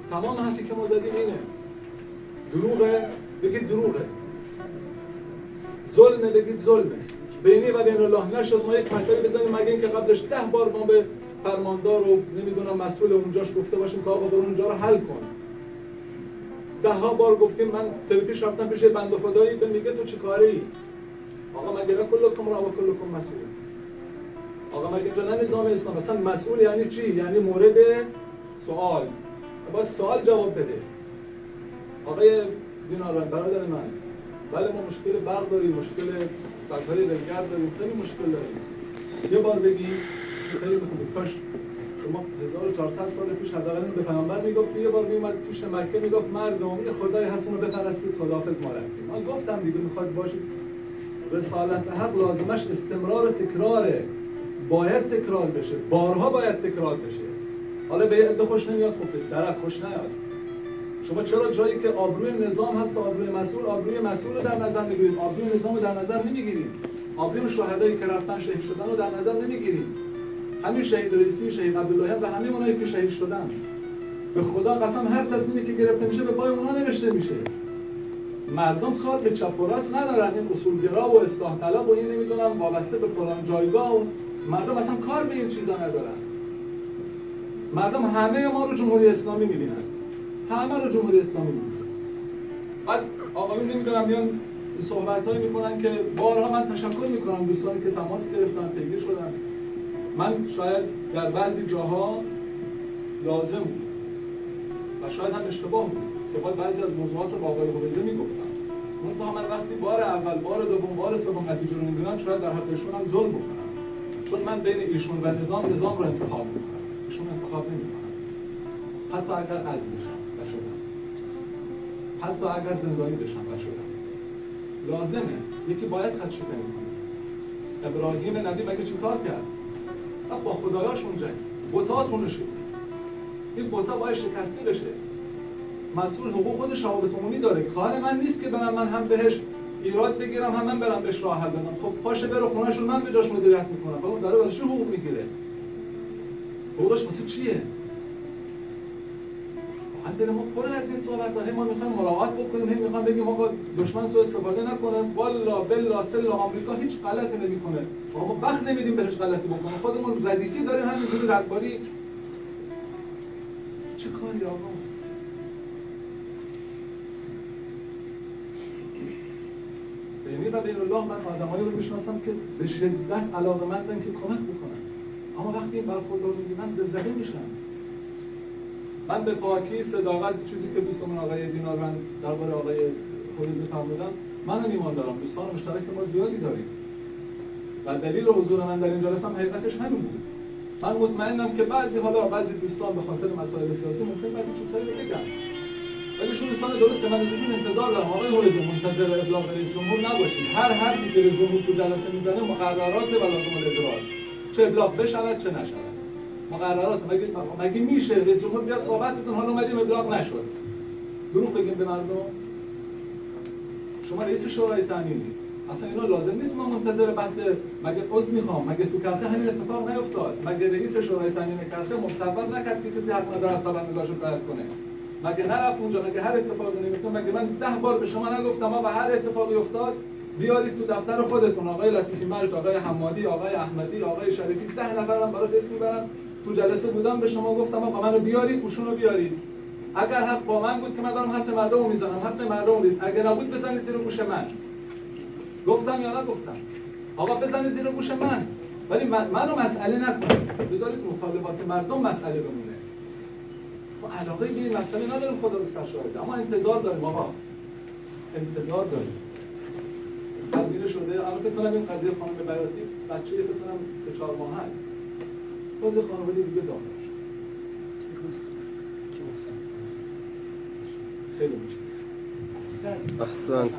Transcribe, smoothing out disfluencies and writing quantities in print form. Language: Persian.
تمام حرفی که ما زدیم اینه. دروغه بگید دروغه، ظلمه بگید ظلمه. بینی و بین الله نشد ما یک مطلبی بزنیم مگه اینکه قبلش 10 بار ما به فرماندار و نمیدونم مسئول اونجاش گفته باشیم که آقا برو اونجا رو حل کن. 10 بار گفتیم. من سال پیش رفتم پیش بنده خدایی به میگه تو چه کاری؟ آقا مگه نه کلکم را و کلکم مسئول؟ آقا مگه اینجا نه نظام اسلام اصلا مسئول یعنی چی؟ یعنی مورد سوال. باید سوال جواب بده. آقای دیناران برادر من، بله ما مشکل برق داریم، مشکل سدهای دلگرد داریم، خیلی مشکل داریم. یه بار بگی خیلی خوبه. کاش شما 1400 سال پیش حداقل به پیامبر میگفت، یه بار میومد پیش مکه میگفت مردم یه خدای هست اونو بپرستید، خداحافظ ما رفتیم. من گفتم دیگه میخواد باشید. رسالت حق لازمش استمرار و تکراره. باید تکرار بشه، بارها باید تکرار بشه. حالا به یه عده خوش نمیاد، خب به طرف خوش نیاد. شما چرا جایی که آبروی نظام هست و آبروی مسئول رو در نظر میگیرید، آبروی نظام رو در نظر نمیگیرید، آبروی شهدایی که رفتن شهید شدن رو در نظر نمیگیرید. همین شهید رئیسی، شهید عبداللهیان و همه اونایی که شهید شدن، به خدا قسم هر تصمیمی که گرفته میشه به پای اونها نوشته میشه. مردم کار به چپ و راست ندارن، این اصولگرا و اصلاح طلب و این نمیدونم وابسته به فلان جایگاه و مردم اصلا کار به این چیزا ندارن. مردم همه ما رو جمهوری اسلامی میبینن، همه رو جمهوری اسلامی میبینن. بعد آقایون نمیدونم میان صحبتایی میکنن که بارها من تشکر میکنم دوستانی که تماس گرفتن، پیگیر شدن. من شاید در بعضی جاها لازم بود و شاید هم اشتباه بود که باید بعضی از موضوعات رو با آقای حویزه میگفتم. منتها من وقتی بار اول، بار دوم، بار سوم نتیجه رو نمیدونم شاید در حق ایشون هم ظلم بکنم، چون من بین ایشون و نظام رو انتخاب میکنم، ایشون انتخاب نمیکنم. حتی اگر عزل بشم و شدم، حتی اگر زندانی بشم و شدم، لازمه یکی باید خدشه‌کنی کنه. ابراهیم نبی مگه چیکار کرد؟ با خدایاشون جنگ، بتاتون رو شد. این بتا باید شکسته بشه. مسئول حقوق خود شهادت عمومی داره. کار من نیست که برم من هم بهش ایراد بگیرم هم من برم بهش راه حل بدم. خب پاشه بره خونه‌شون، من به جاش مدیریت میکنم. اون داره واسه چه حقوق میگیره؟ حقوقش واسه چیه؟ واقعا ما پر از این صحبت‌ها، ما میخوایم مراعات بکنیم، هی میخوایم بگیم آقا دشمن سوء استفاده نکنه. والا بلا تلا آمریکا هیچ غلطی نمیکنه. ما وقت نمیدیم بهش غلطی بکنه. خودمون ردیفی داریم همینجوری ردباری. چه کاری آقا؟ بینی و بین الله من آدمایی رو میشناسم که به شدت علاقه‌مندن که کمک بکنن، اما وقتی این برخورد رو می‌بینن دلزده میشن. من به پاکی، صداقت، چیزی که دوستمون آقای دینارمند درباره آقای حویزه فرمودن، من ایمان دارم. دوستان مشترک ما زیادی داریم و دلیل حضور من در این جلسه هم حقیقتش همین بود. من مطمئنم که بعضی دوستان به خاطر مسائل سیاسی ممکن بعضی چیزایی رو بگن، ولی شون انسان درسته. من ازشون انتظار دارم آقای حویزه منتظر ابلاغ رئیس جمهور نباشید. هر حرفی که رئیس جمهور تو جلسه میزنه مقررات و لازم الاجراست، چه ابلاغ بشود چه نشود. مقررات مگه میشه رئیس جمهور بیاد صحبتتون حالا اومدیم ابلاغ نشد دروغ بگیم به مردم؟ شما رئیس شورای تامینی، اصلا اینا لازم نیست ما منتظر بحث مگه عضو میخوام، مگه تو کرخه همین اتفاق نیفتاد؟ مگه رئیس شورای تامین کرخه مصور نکرد که کسی حق نداره از خبرنگارش رد کنه؟ مگه نرفت اونجا؟ مگه هر اتفاقی نمیفته؟ مگه من 10 بار به شما نگفتم آقا هر اتفاقی افتاد بیارید تو دفتر خودتون، آقای لطیفی مجد، آقای حمادی، آقای احمدی، آقای شریفی، 10 نفرم برات اسم میبرم. تو جلسه بودم به شما گفتم آقا منو بیارید، اوشون رو بیارید. اگر حق با من بود که من دارم حق مردم رو میزنم، حق مردم رو دید. اگر نبود بزنید زیر گوش من. گفتم یا نگفتم؟ آقا بزنید زیر گوش من، ولی منو مسئله نکنید. بذارید مطالبات مردم مسئله بمونه. ما علاقه به این مسئله نداریم، خدا به سر شاهده، اما انتظار داریم آقا. انتظار داریم. قضیه شده، الان فکر کنم این قضیه خانم بیاتی بچه‌ی فکر کنم 3-4 ماه هست. باز خانواده دیگه دامن شد. خیلی متشکرم. احسن.